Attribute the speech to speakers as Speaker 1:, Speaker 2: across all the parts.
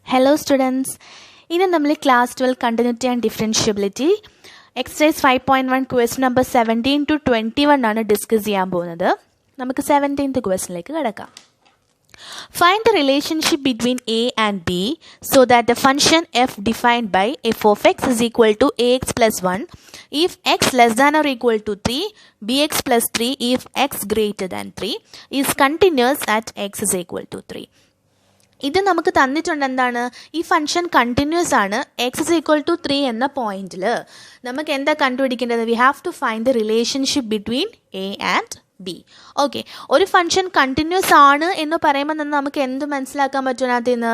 Speaker 1: Hello students, in a class 12 continuity and differentiability exercise 5.1 question number 17 to 21 ആണ് discuss ചെയ്യാൻ പോകുന്നത്. നമുക്ക് 17th ക്വസ്റ്റ്യനിലേക്ക് കടക്കാം. Find the relationship between a and b so that the function f defined by f of x is equal to ax plus 1 if x less than or equal to 3, bx plus 3 if x greater than 3 is continuous at x is equal to 3. ഇത് നമുക്ക് തന്നിട്ടുണ്ട് എന്താണ്, ഈ function continuous ആണ് x is equal to 3 എന്ന പോയിന്റിൽ. നമുക്ക് എന്താ കണ്ടുപിടിക്കേണ്ടത്? We have to find the relationship between a and b. Okay, ഒരു ഫംഗ്ഷൻ കണ്ടിന്യൂസ് ആണ് എന്ന് പറയുമ്പോൾ തന്നെ നമുക്ക് എന്ത് മനസ്സിലാക്കാൻ പറ്റും? അതിൽ നിന്ന്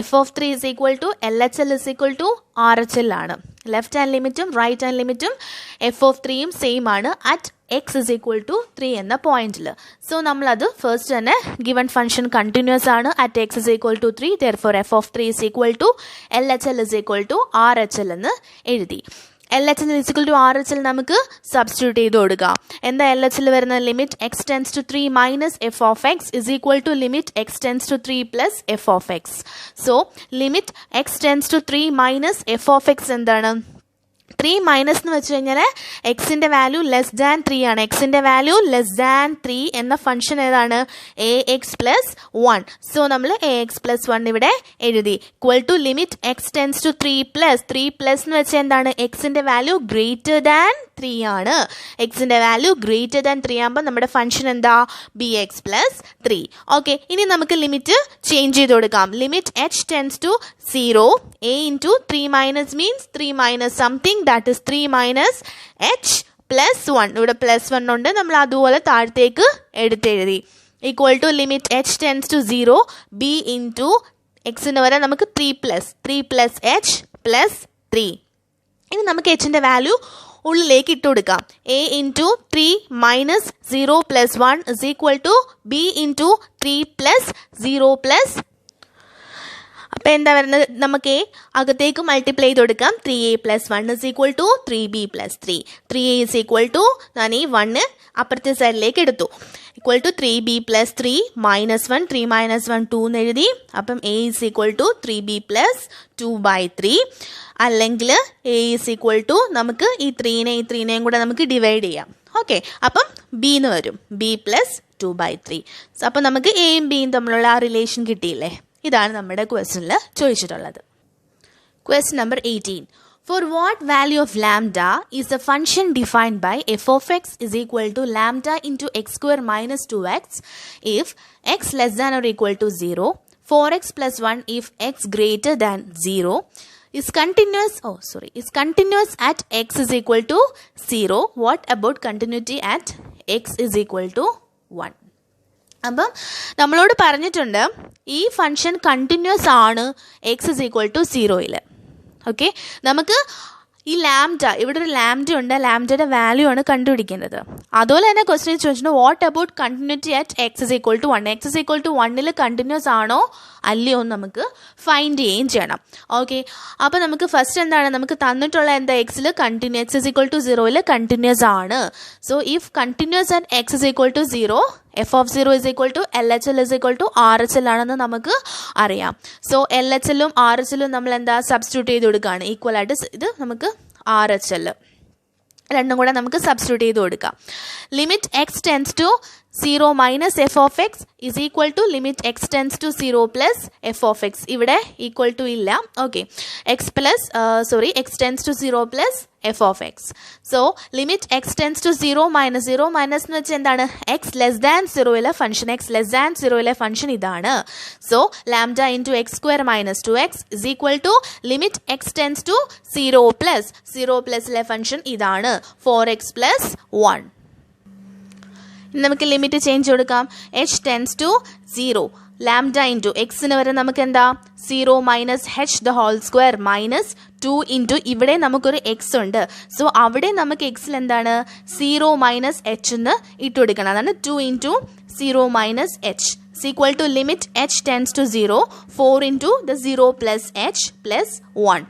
Speaker 1: f of 3 is equal to L H L is equal to R H L ആണ്. ലെഫ്റ്റ് ഹാൻഡ് ലിമിറ്റും റൈറ്റ് ഹാൻഡ് ലിമിറ്റും എഫ് ഓഫ് 3യും സെയിം ആണ് at X is equal to 3 എന്ന പോയിന്റിൽ. സോ നമ്മളത് ഫസ്റ്റ് തന്നെ ഗിവൺ ഫംഗ്ഷൻ കണ്ടിന്യൂസ് ആണ് at X is equal to 3, therefore f of 3 is equal to L H L is equal to R H L എന്ന് എഴുതി. L H L is equal to R H L നമുക്ക് substitute ചെയ്ത് കൊടുക്കാം. എന്താ L H L വരുന്നത്? Limit X tends to 3 minus F of x is equal to limit X tends to 3 plus f of x. So limit X tends to 3 minus F of x എന്താണ്? 3 minus എന്ന് വെച്ച് കഴിഞ്ഞാൽ എക്സിൻ്റെ value less than 3 ആണ്. എക്സിൻ്റെ value less than 3 എന്ന function ഏതാണ്? A x plus 1. So നമ്മൾ എ എക്സ് പ്ലസ് 1 ഇവിടെ എഴുതി. Equal to limit X tends to 3 plus എന്ന് വെച്ചാൽ എന്താണ്? എക്സിൻ്റെ വാല്യൂ ഗ്രേറ്റർ ദാൻ 3 ആണ്. എക്സിൻ്റെ വാല്യൂ ഗ്രേറ്റർ ദാൻ 3 ആകുമ്പോൾ നമ്മുടെ ഫംഗ്ഷൻ എന്താ? B X plus 3. ഓക്കെ, ഇനി നമുക്ക് ലിമിറ്റ് ചേഞ്ച് ചെയ്ത് കൊടുക്കാം. Limit H tends to 0, a into 3 minus means 3 minus something, that is 3 minus h plus 1. ഇവിടെ പ്ലസ് 1 ഉണ്ട്, നമ്മൾ അതുപോലെ താഴത്തേക്ക് എടുത്തെഴുതി. Equal to limit H tends to 0, b into എക്സിന് വരെ നമുക്ക് 3 പ്ലസ് എച്ച് പ്ലസ് 3. ഇനി നമുക്ക് എച്ചിൻ്റെ വാല്യൂ ഉള്ളിലേക്ക് ഇട്ട് കൊടുക്കാം. a into 3 minus 0 plus 1 is equal to b into 3 plus 0 plus. അപ്പം എന്താ പറയുന്നത്? നമുക്ക് അകത്തേക്ക് മൾട്ടിപ്ലൈ ചെയ്ത് കൊടുക്കാം. 3a plus 1 is equal to 3b plus 3. 3a is equal to, ഞാൻ ഈ 1 അപ്പുറത്തെ സൈഡിലേക്ക് എടുത്തു, equal to 3b plus 3 minus 1, 3 minus 1 2 എന്ന് എഴുതി. അപ്പം a is equal to 3b plus 2/3. അല്ലെങ്കിൽ a ഇസ് ഈക്വൽ ടു, നമുക്ക് ഈ 3നെയും കൂടെ നമുക്ക് ഡിവൈഡ് ചെയ്യാം. ഓക്കെ, അപ്പം b എന്ന് വരും, b പ്ലസ് 2/3. അപ്പം നമുക്ക് എയും ബിയും തമ്മിലുള്ള ആ റിലേഷൻ കിട്ടിയില്ലേ? ഇതാണ് നമ്മുടെ ക്വസ്റ്റ്യനിൽ ചോദിച്ചിട്ടുള്ളത്. Question number 18. For what value of lambda is the function defined by f of x is equal to lambda into x square minus 2x if x less than or equal to 0, 4x plus 1 if x greater than 0, is continuous at x is equal to 0. What about continuity at x is equal to 1? അപ്പം നമ്മളോട് പറഞ്ഞിട്ടുണ്ട് ഈ function continuous ആണ് x is equal to 0. Okay, നമുക്ക് ഈ lambda, ഇവിടെ ഒരു lambda ഉണ്ട്, ലാംഡയുടെ വാല്യൂ ആണ് കണ്ടുപിടിക്കേണ്ടത്. അതുപോലെ തന്നെ ക്വസ്റ്റ്യൻ ചോദിച്ചിട്ടുണ്ട് what about continuity at X is equal to 1. X is equal to 1 continuous ആണോ അല്ലയോ എന്ന് നമുക്ക് ഫൈൻഡ് ചെയ്യുകയും ചെയ്യണം. ഓക്കെ, അപ്പോൾ നമുക്ക് ഫസ്റ്റ് എന്താണ്, നമുക്ക് തന്നിട്ടുള്ള എന്താ? എക്സിൽ continue, X is equal to 0 continuous ആണ്. So if continuous at X is equal to 0, F of 0 is equal to L H L is equal to R H L ആണെന്ന് നമുക്ക് അറിയാം. സോ എൽ എച്ച് എല്ലും R H എല്ലും നമ്മൾ എന്താ substitute ചെയ്ത് കൊടുക്കുകയാണ്. ഈക്വൽ ആയിട്ട് ഇത് നമുക്ക് ആർ എച്ച് എൽ രണ്ടും കൂടെ നമുക്ക് സബ്സ്റ്റിറ്റ്യൂട്ട് ചെയ്ത് കൊടുക്കാം. Limit X tends to 0 minus F of x is equal to limit X tends to 0 plus f of x. ഇവിടെ ഈക്വൽ ടു ഇല്ല. Okay, x tends to 0 plus f of x. So limit X tends to 0 minus എന്ന് വെച്ചാൽ എന്താണ്? X less than 0 function ഇതാണ്. So lambda into x square minus 2x is equal to limit X tends to 0 പ്ലസിലെ function ഇതാണ് 4x plus 1. നമുക്ക് limit change കൊടുക്കാം. H tends to 0, lambda into എക്സിന് വരെ നമുക്ക് എന്താ? 0 minus h the whole square minus 2 into ഇവിടെ നമുക്കൊരു X ഉണ്ട്. സോ അവിടെ നമുക്ക് എക്സിൽ എന്താണ്? 0 മൈനസ് h എന്ന് ഇട്ട് കൊടുക്കണം. അതാണ് 2 into 0 minus h is equal to limit h tends to 0, 4 into the 0 plus h plus 1.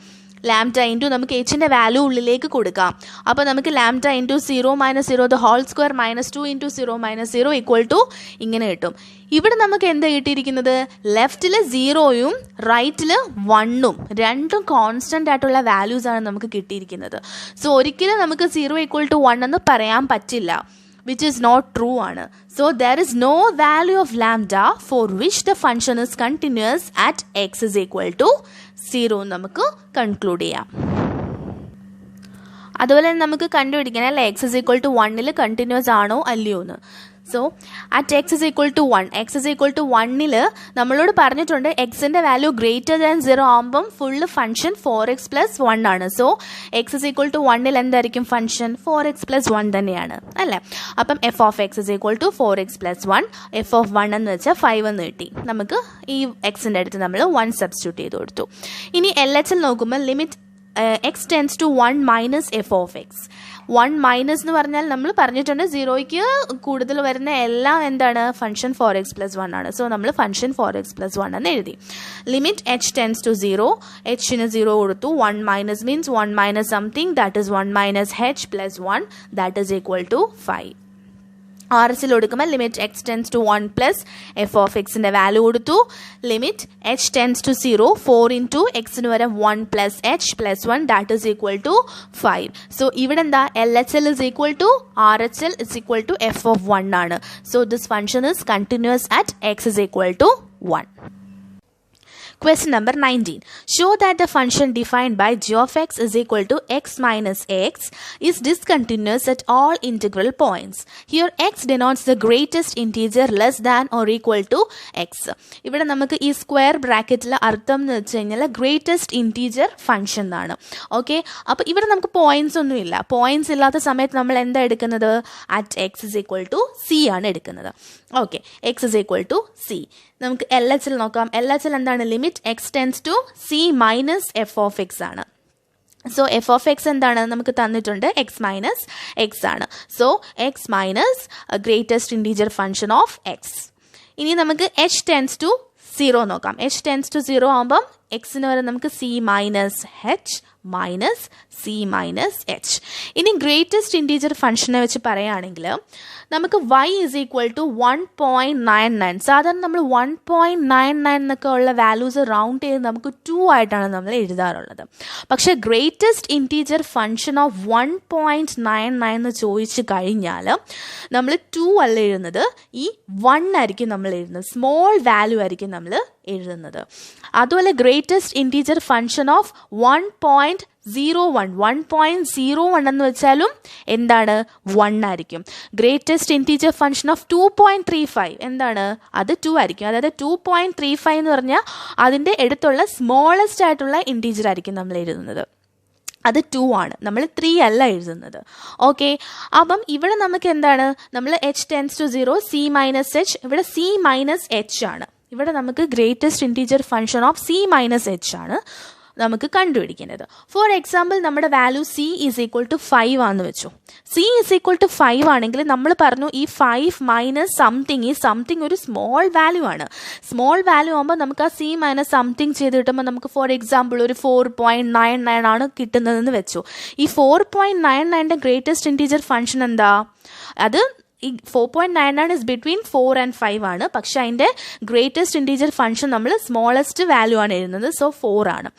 Speaker 1: Lambda into നമുക്ക് എച്ചിൻ്റെ വാല്യൂ ഉള്ളിലേക്ക് കൊടുക്കാം. അപ്പോൾ നമുക്ക് lambda into 0 - 0 the whole square -2 into 0 - 0 equal to ഇങ്ങനെ കിട്ടും. ഇവിടെ നമുക്ക് എന്താ കിട്ടിയിരിക്കുന്നത്? ലെഫ്റ്റിൽ 0യും റൈറ്റിൽ 1ഉം രണ്ടും കോൺസ്റ്റൻ്റ് ആയിട്ടുള്ള വാല്യൂസ് ആണ് നമുക്ക് കിട്ടിയിരിക്കുന്നത്. സോ ഒരിക്കലും നമുക്ക് 0 ഈക്വൽ ടു 1 എന്ന് പറയാൻ പറ്റില്ല, which is not true ആണ്. So there is no value of lambda for which the function is continuous at x is equal to 0 നമുക്ക് കൺക്ലൂഡ് ചെയ്യാം. അതുപോലെ നമുക്ക് കണ്ടുപിടിക്കണം അല്ലേ x is equal to 1ൽ കണ്ടിന്യൂസ് ആണോ അല്ലയോ എന്ന്. So at x is equal to 1, x is equal to 1ൽ നമ്മളോട് പറഞ്ഞിട്ടുണ്ട് എക്സിൻ്റെ വാല്യൂ ഗ്രേറ്റർ ദാൻ 0 ആകുമ്പം ഫുള്ള് ഫംഗ്ഷൻ 4x + 1 ആണ്. So x is equal to 1ൽ എന്തായിരിക്കും ഫംഗ്ഷൻ? 4x + 1 തന്നെയാണ് അല്ലേ. അപ്പം f of x is equal to 4x + 1, f of 1 എന്ന് വെച്ചാൽ 5 എന്ന് കിട്ടി. നമുക്ക് ഈ എക്സിൻ്റെ അടുത്ത് നമ്മൾ 1 സബ്സ്റ്റിറ്റ്യൂട്ട് ചെയ്ത് കൊടുത്തു. ഇനി LHL നോക്കുമ്പോൾ limit x tends to 1 minus f of x. 1 minus എന്ന് പറഞ്ഞാൽ നമ്മൾ പറഞ്ഞിട്ടുണ്ട് 0യ്ക്ക് കൂടുതൽ വരുന്ന എല്ലാം എന്താണ്? ഫംഗ്ഷൻ 4x + 1 ആണ്. സോ നമ്മൾ ഫംഗ്ഷൻ 4x + 1 എന്ന് എഴുതി. ലിമിറ്റ് h tends to 0, hന് 0 കൊടുത്തു. 1 minus means 1 minus something, that is 1 minus h + 1, that is equal to 5. RSൽ കൊടുക്കുമ്പോൾ limit x tends to 1 plus f of xൻ്റെ വാല്യൂ കൊടുത്തു. Limit h tends to 0, 4 into എക്സിന് വരെ 1 plus h + 1, that is equal to 5. So ഇവിടെ എന്താ? LHL ഇസ് equal ടു RHL is equal to f of 1 ആണ്. So this function is continuous at x is equal to 1. Question number 19. Show that the function defined by g of x is equal to x minus x is discontinuous at all integral points. Here x denotes the greatest integer less than or equal to x. ഇവിടെ നമുക്ക് ഈ square ബ്രാക്കറ്റിലെ അർത്ഥം എന്ന് വെച്ച് കഴിഞ്ഞാൽ greatest integer function എന്നാണ്. Okay, അപ്പോൾ ഇവിടെ നമുക്ക് പോയിന്റ്സ് ഒന്നും ഇല്ല. പോയിന്റ്സ് ഇല്ലാത്ത സമയത്ത് നമ്മൾ എന്താ എടുക്കുന്നത്? At X is equal to c ആണ് എടുക്കുന്നത്. Okay, x is equal to c. നമുക്ക് LHL നോക്കാം. LHL എന്താണ്? Limit X tends to C minus F of x ആണ്. സോ എഫ് ഓഫ് എക്സ് എന്താണ്? നമുക്ക് തന്നിട്ടുണ്ട് എക്സ് മൈനസ് എക്സ് ആണ്. So x minus greatest integer function of x. ഇനി നമുക്ക് h ടെൻസ് ടു 0 നോക്കാം. h ടെൻസ് ടു 0 ആകുമ്പം എക്സിന് വരെ നമുക്ക് c minus H minus C minus H. ഇനി ഗ്രേറ്റസ്റ്റ് ഇൻറ്റീജർ ഫംഗ്ഷനെ വെച്ച് പറയുകയാണെങ്കിൽ നമുക്ക് y ഇസ് ഈക്വൽ ടു 1.99. സാധാരണ നമ്മൾ 1.99 എന്നൊക്കെ ഉള്ള വാല്യൂസ് റൗണ്ട് ചെയ്ത് നമുക്ക് 2 ആയിട്ടാണ് നമ്മൾ എഴുതാറുള്ളത്. പക്ഷേ ഗ്രേറ്റസ്റ്റ് ഇൻറ്റീജർ ഫംഗ്ഷൻ ഓഫ് 1.99 എന്ന് ചോദിച്ചു കഴിഞ്ഞാൽ നമ്മൾ 2 അല്ല എഴുതുന്നത്, ഈ 1 ആയിരിക്കും നമ്മൾ എഴുതുന്നത്. സ്മോൾ വാല്യൂ ആയിരിക്കും നമ്മൾ എഴുതുന്നത്. അതുപോലെ ഗ്രേറ്റസ്റ്റ് ഇൻറ്റീജർ ഫംഗ്ഷൻ ഓഫ് 1.01 എന്ന് വെച്ചാലും എന്താണ്? 1 ആയിരിക്കും. ഗ്രേറ്റസ്റ്റ് ഇൻറ്റീജർ ഫംഗ്ഷൻ ഓഫ് 2.35 എന്താണ്? അത് 2 ആയിരിക്കും. അതായത് 2.35 എന്ന് പറഞ്ഞാൽ അതിൻ്റെ അടുത്തുള്ള സ്മോളസ്റ്റ് ആയിട്ടുള്ള ഇൻറ്റീജർ ആയിരിക്കും നമ്മൾ എഴുതുന്നത്. അത് 2 ആണ്, നമ്മൾ 3 അല്ല എഴുതുന്നത്. ഓക്കെ, അപ്പം ഇവിടെ നമുക്ക് എന്താണ്? നമ്മൾ h tends to 0, c minus H. ഇവിടെ സി മൈനസ് എച്ച് ആണ്. ഇവിടെ നമുക്ക് greatest integer function of C minus h ആണ് നമുക്ക് കണ്ടുപിടിക്കുന്നത്. ഫോർ എക്സാമ്പിൾ നമ്മുടെ value c is equal to 5 ആണെന്ന് വെച്ചു. സി ഈസ് ഈക്വൽ ടു 5 ആണെങ്കിൽ നമ്മൾ പറഞ്ഞു ഈ 5 മൈനസ് സംതിങ്, ഈ സംതിങ് ഒരു സ്മോൾ വാല്യൂ ആണ്. സ്മോൾ വാല്യൂ ആകുമ്പോൾ നമുക്ക് ആ സി മൈനസ് സംതിങ് ചെയ്ത് കിട്ടുമ്പോൾ നമുക്ക് ഫോർ എക്സാമ്പിൾ ഒരു 4.99 ആണ് കിട്ടുന്നതെന്ന് വെച്ചു. ഈ 4.99ൻ്റെ ഗ്രേറ്റസ്റ്റ് ഇൻറ്റീജർ ഫംഗ്ഷൻ എന്താ? അത് ഈ 4.99 ഇസ് ബിറ്റ്വീൻ 4 and 5 ആണ്. പക്ഷെ അതിൻ്റെ ഗ്രേറ്റസ്റ്റ് ഇൻറ്റീജർ ഫംഗ്ഷൻ നമ്മൾ സ്മോളസ്റ്റ് വാല്യൂ ആണ് എഴുതുന്നത്. സോ 4 ആണ്.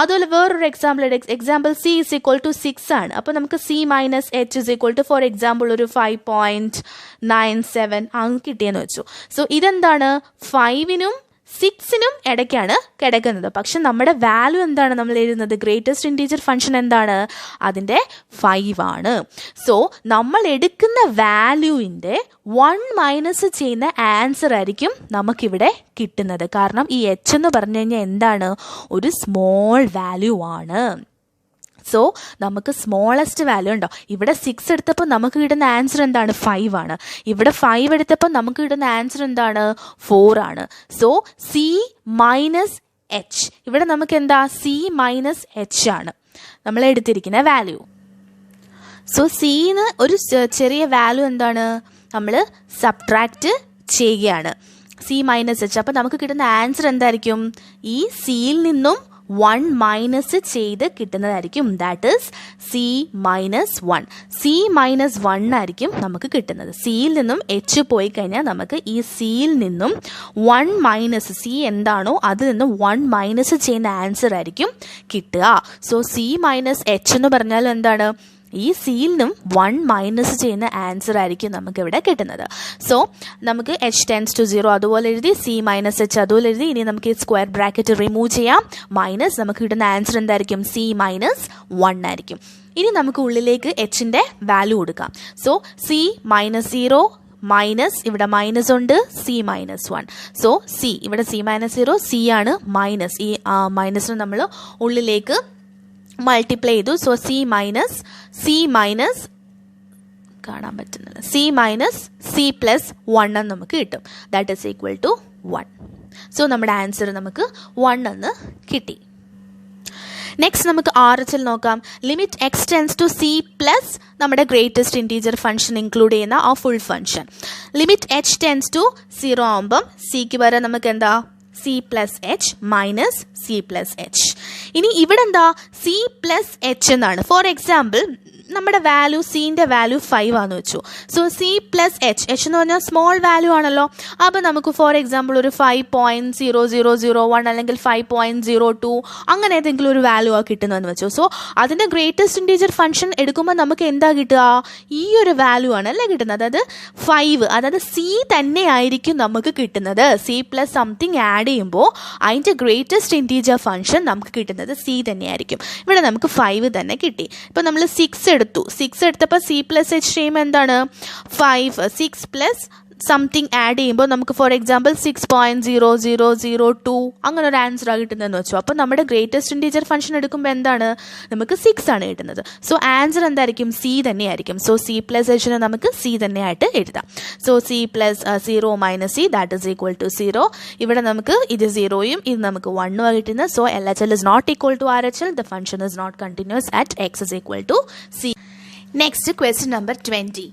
Speaker 1: അതുപോലെ വേറൊരു example c is equal to 6 ആണ്. അപ്പോൾ നമുക്ക് c minus h is equal to for example ഒരു 5.97 ആണ് കിട്ടിയെന്ന് വെച്ചു. സോ ഇതെന്താണ്? 5നും 6നും ഇടയ്ക്കാണ് കിടക്കുന്നത്. പക്ഷെ നമ്മുടെ വാല്യൂ എന്താണ് നമ്മൾ എഴുതുന്നത്? ഗ്രേറ്റസ്റ്റ് ഇൻറ്റീജർ ഫംഗ്ഷൻ എന്താണ്? അതിൻ്റെ 5 ആണ്. സോ നമ്മൾ എടുക്കുന്ന വാല്യൂവിൻ്റെ 1 മൈനസ് ചെയ്യുന്ന ആൻസർ ആയിരിക്കും നമുക്കിവിടെ കിട്ടുന്നത്. കാരണം ഈ h എന്ന് പറഞ്ഞു കഴിഞ്ഞാൽ എന്താണ്? ഒരു സ്മോൾ വാല്യൂ ആണ്. സോ നമുക്ക് സ്മോളസ്റ്റ് വാല്യൂ ഉണ്ടോ? ഇവിടെ 6 എടുത്തപ്പോൾ നമുക്ക് കിട്ടുന്ന ആൻസർ എന്താണ്? 5 ആണ്. ഇവിടെ 5 എടുത്തപ്പോൾ നമുക്ക് കിട്ടുന്ന ആൻസർ എന്താണ്? 4 ആണ്. സോ സി മൈനസ് എച്ച്, ഇവിടെ നമുക്ക് എന്താ? സി മൈനസ് എച്ച് ആണ് നമ്മൾ എടുത്തിരിക്കുന്ന വാല്യൂ. സോ സിന്ന് ഒരു ചെറിയ വാല്യൂ എന്താണ്? നമ്മൾ സബ്ട്രാക്റ്റ് ചെയ്യുകയാണ്, സി മൈനസ് എച്ച്. അപ്പോൾ നമുക്ക് കിട്ടുന്ന ആൻസർ എന്തായിരിക്കും? ഈ സിയിൽ നിന്നും 1 മൈനസ് ചെയ്ത് കിട്ടുന്നതായിരിക്കും. That is C minus 1. C minus 1 ആയിരിക്കും നമുക്ക് കിട്ടുന്നത്. സിയിൽ നിന്നും H പോയി കഴിഞ്ഞാൽ നമുക്ക് ഈ സിയിൽ നിന്നും 1 മൈനസ് C എന്താണോ അതിൽ നിന്നും 1 മൈനസ് ചെയ്യുന്ന ആൻസർ ആയിരിക്കും കിട്ടുക. സോ C മൈനസ് H എന്ന് പറഞ്ഞാൽ എന്താണ്? ഈ സിയിൽ നിന്നും 1 മൈനസ് ചെയ്യുന്ന ആൻസർ ആയിരിക്കും നമുക്ക് ഇവിടെ കിട്ടുന്നത്. സോ നമുക്ക് H ടെൻസ് ടു 0 അതുപോലെ എഴുതി, C മൈനസ് H അതുപോലെ എഴുതി. ഇനി നമുക്ക് ഈ സ്ക്വയർ ബ്രാക്കറ്റ് റിമൂവ് ചെയ്യാം. മൈനസ് നമുക്ക് കിട്ടുന്ന ആൻസർ എന്തായിരിക്കും? C മൈനസ് 1 ആയിരിക്കും. ഇനി നമുക്ക് ഉള്ളിലേക്ക് Hന്റെ വാല്യൂ കൊടുക്കാം. സോ C മൈനസ് 0 മൈനസ് ഇവിടെ മൈനസ് ഉണ്ട്, C മൈനസ് 1. സോ C ഇവിടെ C മൈനസ് 0, C ആണ് മൈനസ്. ഈ മൈനസിന് നമ്മൾ ഉള്ളിലേക്ക് മൾട്ടിപ്ലൈ ചെയ്തു. സോ C മൈനസ് കാണാൻ പറ്റുന്നില്ല, C മൈനസ് C പ്ലസ് 1 എന്ന് നമുക്ക് കിട്ടും. That is equal to 1. So നമ്മുടെ ആൻസർ നമുക്ക് 1 എന്ന് കിട്ടി. നെക്സ്റ്റ് നമുക്ക് RHL നോക്കാം. Limit X tends to C plus നമ്മുടെ ഗ്രേറ്റസ്റ്റ് ഇൻറ്റീജർ ഫംഗ്ഷൻ ഇൻക്ലൂഡ് ചെയ്യുന്ന ആ full function. Limit H tends to 0 ആകുമ്പം സിക്ക് വരെ നമുക്ക് എന്താ? C plus H minus C plus H. ഇനി ഇവിടെ എന്താ? C പ്ലസ് H എന്നാണ്. ഫോർ എക്സാമ്പിൾ നമ്മുടെ വാല്യൂ സിൻ്റെ വാല്യൂ 5 ആണെന്ന് വെച്ചു. സോ C പ്ലസ് H എന്ന് പറഞ്ഞാൽ സ്മോൾ വാല്യൂ ആണല്ലോ. അപ്പോൾ നമുക്ക് ഫോർ എക്സാമ്പിൾ ഒരു 5.0001 അല്ലെങ്കിൽ 5.02 അങ്ങനെ ഏതെങ്കിലും ഒരു വാല്യൂ ആ കിട്ടുന്നതെന്ന് വെച്ചു. സോ അതിൻ്റെ ഗ്രേറ്റസ്റ്റ് ഇൻറ്റീജർ ഫംഗ്ഷൻ എടുക്കുമ്പോൾ നമുക്ക് എന്താ കിട്ടുക? ഈ ഒരു വാല്യൂ ആണ് അല്ലേ കിട്ടുന്നത്. അതായത് 5, അതായത് C തന്നെ ആയിരിക്കും നമുക്ക് കിട്ടുന്നത്. C പ്ലസ് സംതിങ് ആഡ് ചെയ്യുമ്പോൾ അതിൻ്റെ ഗ്രേറ്റസ്റ്റ് ഇൻറ്റീജർ ഫംഗ്ഷൻ നമുക്ക് കിട്ടുന്നത് C തന്നെയായിരിക്കും. ഇവിടെ നമുക്ക് 5 തന്നെ കിട്ടി. ഇപ്പോൾ നമ്മൾ 6 എടുത്തപ്പോൾ C പ്ലസ് H ചെയ്യുമ്പോൾ എന്താണ്? 5, 6 പ്ലസ് സംതിങ് ആഡ് ചെയ്യുമ്പോൾ നമുക്ക് ഫോർ എക്സാമ്പിൾ 6.0002 അങ്ങനെ ഒരു ആൻസർ ആണ് കിട്ടുന്നതെന്ന് വെച്ചു. അപ്പോൾ നമ്മുടെ ഗ്രേറ്റസ്റ്റ് ഇൻറ്റീജർ ഫംഗ്ഷൻ എടുക്കുമ്പോൾ എന്താണ്? നമുക്ക് 6 ആണ് കിട്ടുന്നത്. സോ ആൻസർ എന്തായിരിക്കും? C തന്നെയായിരിക്കും. സോ C പ്ലസ് Hനെ നമുക്ക് C തന്നെയായിട്ട് എഴുതാം. So C plus 0 minus C that is equal to 0. ഇവിടെ നമുക്ക് ഇത് 0യും ഇത് നമുക്ക് 1ഉം കിട്ടുന്നത്. So LHL is not equal to RHL. The function is not continuous at x is equal to C. Next, question number 20.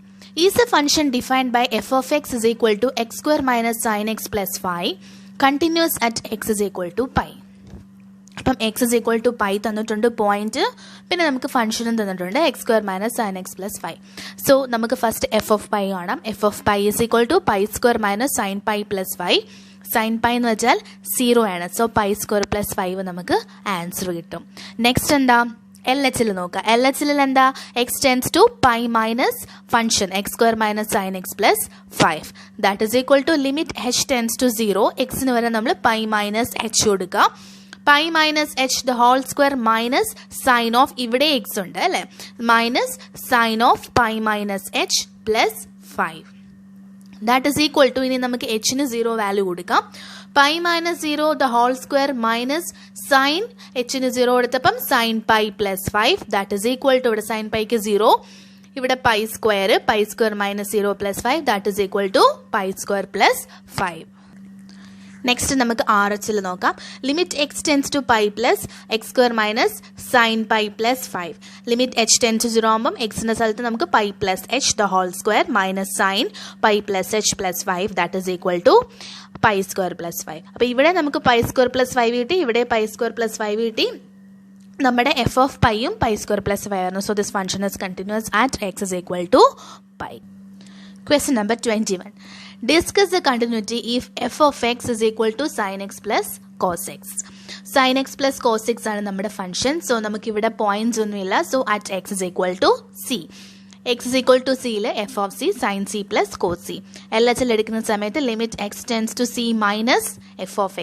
Speaker 1: Is a function defined by f of x is equal to x square minus sin x plus 5 continuous at x is equal to pi? അപ്പം x is equal to pi തന്നിട്ടുണ്ട് point, പിന്നെ നമുക്ക് ഫംഗ്ഷനും തന്നിട്ടുണ്ട് x square minus sin x plus 5. So നമുക്ക് first f of pi കാണാം. f of pi is equal to pi square minus sin pi plus 5. sin pi എന്ന് വെച്ചാൽ 0 ആണ്. സോ pi square plus 5 നമുക്ക് ആൻസർ കിട്ടും. നെക്സ്റ്റ് എന്താ? LHL നോക്കാം. LHL എന്താ? x tends to pi minus function x square minus sine x plus 5 that is equal to limit h tends to 0. എക്സിന് വരെ നമ്മൾ പൈ മൈനസ് h കൊടുക്കുക. Pi minus h the whole square minus sine of, ഇവിടെ x ഉണ്ട് അല്ലേ, minus sine of pi minus h plus 5 that is equal to, ഇനി നമുക്ക് hന് 0 വാല്യൂ കൊടുക്കാം. Pi minus 0 the whole square minus sign hന് 0 കൊടുത്തപ്പം sine pi plus 5 that is equal to, ഇവിടെ സൈൻ പൈക്ക് 0, ഇവിടെ pi square minus 0 plus 5 that is equal to pi square plus 5. Next നമുക്ക് RHL നോക്കാം. Limit X tends to pi plus X square minus sine pi plus 5. Limit h tends to 0 ആകുമ്പം എക്സിന്റെ സ്ഥലത്ത് നമുക്ക് pi plus h the whole square minus sine pi plus h plus 5 that is equal to pi square plus 5. അപ്പോൾ ഇവിടെ നമുക്ക് pi square plus 5 കിട്ടി, ഇവിടെ pi square plus 5 കിട്ടി. നമ്മുടെ എഫ് ഓഫ് പൈയും പൈ സ്ക്വയർ പ്ലസ് 5 ആയിരുന്നു. So this function is continuous at X is equal to pi. Question number 21. Discuss the continuity if f of x is equal to sin x plus cos x. Sin x plus cos x ആണ് നമ്മുടെ function. So നമുക്ക് ഇവിടെ points ഒന്നുമില്ല. So at X is equal to C. X is equal to സിയിൽ F of C sine C plus cos C. LHL എടുക്കുന്ന സമയത്ത് limit X tends to C minus F of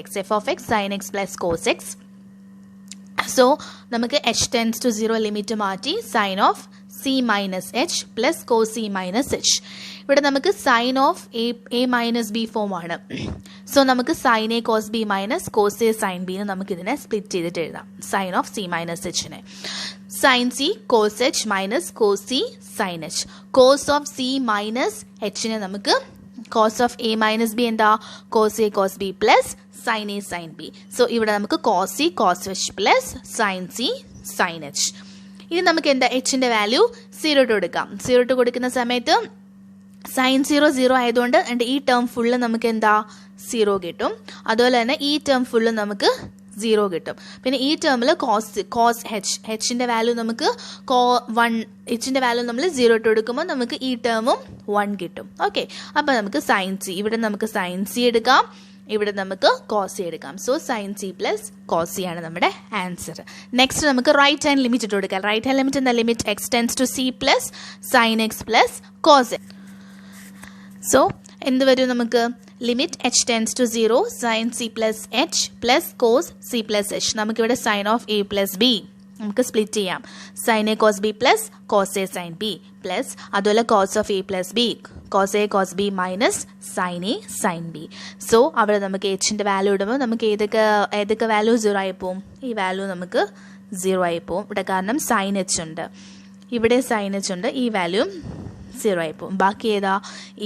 Speaker 1: X sine X plus cos X. So നമുക്ക് h tends to 0 limit മാറ്റി sine of C minus H plus cos C minus H. ഇവിടെ നമുക്ക് sine of A minus B form ആണ്. So നമുക്ക് sine A cos B minus cos A sine B എന്ന് നമുക്ക് ഇതിനെ split ചെയ്തിട്ട് എഴുതാം. സൈൻ ഓഫ് സി മൈനസ് എച്ചിനെ sine C cos H minus cos C sine H. Cos of C minus എച്ചിനെ നമുക്ക് cos of A minus B എന്താ? Cos A cos B plus sine A sine B. So ഇവിടെ നമുക്ക് cos C cos H plus sine C sine H. ഇനി നമുക്ക് എന്താ എച്ചിന്റെ value 0 to കൊടുക്കാം. 0 to കൊടുക്കുന്ന സമയത്ത് സൈൻ 0 ആയതുകൊണ്ട് ഈ ടേം ഫുള്ള് നമുക്ക് എന്താ 0 കിട്ടും. അതുപോലെ തന്നെ ഈ ടേം ഫുള്ള് നമുക്ക് 0 കിട്ടും. പിന്നെ ഈ ടേമിൽ കോസ് എച്ചിൻ്റെ വാല്യൂ നമുക്ക് എച്ചിൻ്റെ വാല്യൂ നമ്മൾ 0 ഇട്ട് കൊടുക്കുമ്പോൾ നമുക്ക് ഈ ടേമും 1 കിട്ടും. ഓക്കെ, അപ്പോൾ നമുക്ക് സൈൻ സി, ഇവിടെ നമുക്ക് സൈൻ സി എടുക്കാം, ഇവിടെ നമുക്ക് കോസ് സി എടുക്കാം. So sine C plus cos C ആണ് നമ്മുടെ ആൻസർ. നെക്സ്റ്റ് നമുക്ക് റൈറ്റ് ഹാൻഡ് ലിമിറ്റ് ഇട്ട് കൊടുക്കാം. റൈറ്റ് ഹാൻഡ് ലിമിറ്റ് എന്താ? Limit X tends to C plus sine X plus cos X. So എന്ത് വരും? നമുക്ക് limit H tends to 0 sine C plus H plus cos C plus H. നമുക്കിവിടെ sine of A plus B നമുക്ക് split ചെയ്യാം. Sine A cos B plus cos A sine B plus അതുപോലെ cos of A plus B cos A cos B minus sine A sine B. So അവിടെ നമുക്ക് എച്ചിൻ്റെ value ഇടുമ്പോൾ നമുക്ക് ഏതൊക്കെ value 0 ആയി പോവും? ഈ വാല്യൂ നമുക്ക് 0 ആയി പോവും. ഇവിടെ കാരണം സൈൻ എച്ച് ഉണ്ട്, ഇവിടെ സൈൻ എച്ച് ഉണ്ട്, ഈ വാല്യൂ 0 ആയി പോവും. ബാക്കി ഏതാ?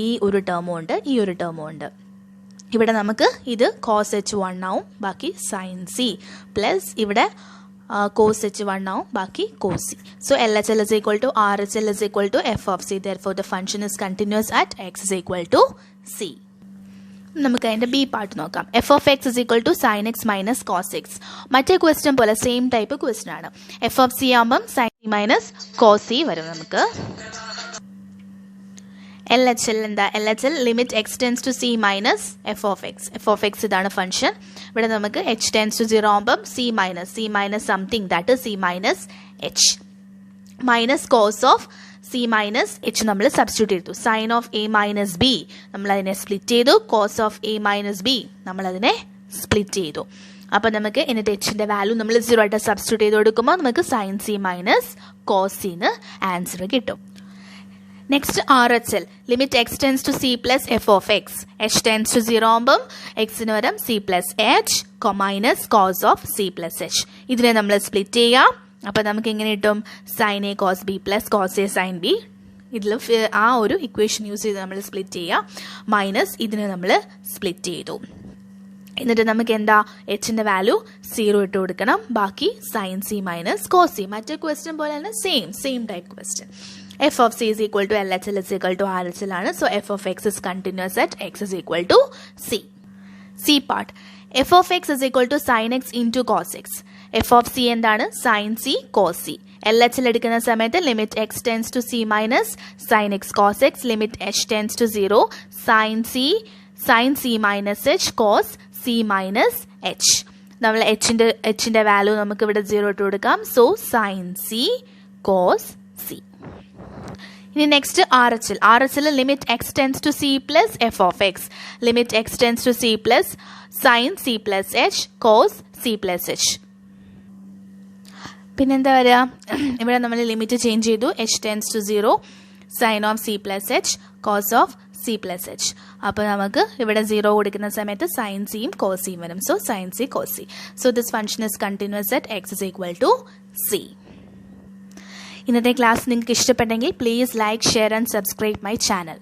Speaker 1: ഈ ഒരു ടേമും ഉണ്ട്, ഈ ഒരു ടേമും ഉണ്ട്. ഇവിടെ നമുക്ക് ഇത് കോസ് എച്ച് 1 ആവും, ബാക്കി സൈൻ സി പ്ലസ് ഇവിടെ cos h1 ആവും, ബാക്കി cos c. So LHL is equal to RHL is equal to f of c. Therefore the function is continuous at x is equal to c. നമുക്ക് അതിൻ്റെ B part നോക്കാം. F of x is equal to sine x minus cos x. മറ്റേ question പോലെ same type question ആണ്. F of c ആകുമ്പം sine c minus cos c വരും. നമുക്ക് L H L എന്താ? L H L limit X tends to C minus F of x. F of x ഇതാണ് function. ഇവിടെ നമുക്ക് h tends to 0 ആകുമ്പം c minus something that c minus H minus cos of C minus h നമ്മൾ substitute ചെയ്തു. Sine of A minus b നമ്മൾ അതിനെ split ചെയ്തു. Cos of A minus b നമ്മൾ അതിനെ സ്പ്ലിറ്റ് ചെയ്തു. അപ്പോൾ നമുക്ക് എന്നിട്ട് എച്ചിൻ്റെ വാല്യൂ നമ്മൾ 0 ആയിട്ട് സബ്സ്റ്റിറ്റ്യൂട്ട് ചെയ്ത് കൊടുക്കുമ്പോൾ നമുക്ക് സൈൻ സി മൈനസ് കോസ് സിന്ന് ആൻസർ കിട്ടും. Next RHL limit X tends to C plus f of x. H tends to 0 ആകുമ്പം എക്സിന് പകരം c plus h minus cos of c plus h. ഇതിനെ നമ്മൾ സ്പ്ലിറ്റ് ചെയ്യാം. അപ്പോൾ നമുക്ക് എങ്ങനെ കിട്ടും? Sine A cos B plus cos A sine b. ഇതിൽ ആ ഒരു ഇക്വേഷൻ യൂസ് ചെയ്ത് നമ്മൾ സ്പ്ലിറ്റ് ചെയ്യാം. മൈനസ് ഇതിനെ നമ്മൾ സ്പ്ലിറ്റ് ചെയ്തു. എന്നിട്ട് നമുക്ക് എന്താ? എച്ചിൻ്റെ വാല്യൂ 0 ഇട്ട് കൊടുക്കണം, ബാക്കി sine c minus cos c. മറ്റേ ക്വസ്റ്റ്യൻ പോലെ തന്നെ same type question. f of c is equal to LHL is equal to RHL ആണ്. So f of x is continuous at x is equal to c. C part. f of x is equal to sin x into cos x. f of c എന്താണ്? sin c cos c. LHL എടുക്കുന്ന സമയത്ത് limit x tends to c minus sin x cos x, limit h tends to 0 sin c minus h cos c minus h. നമ്മൾ എച്ചിൻ്റെ value നമുക്ക് ഇവിടെ 0 ഇട്ട് കൊടുക്കാം. So sin c cos c. ഇനി next RHL limit X tends to C plus f of x. Limit X tends to C plus sine C plus h cos C plus h. പിന്നെന്താ വരിക? ഇവിടെ നമ്മൾ limit change ചെയ്തു. H tends to 0 sine of c plus h cos of c plus h. അപ്പോൾ നമുക്ക് ഇവിടെ 0 കൊടുക്കുന്ന സമയത്ത് സൈൻ സിയും കോസ് സിയും വരും. So sine C cos c. So this function is continuous at X is equal to c. ഇന്നത്തെ class നിങ്ങൾക്ക് ഇഷ്ടപ്പെട്ടെങ്കിൽ please like, share and subscribe my channel.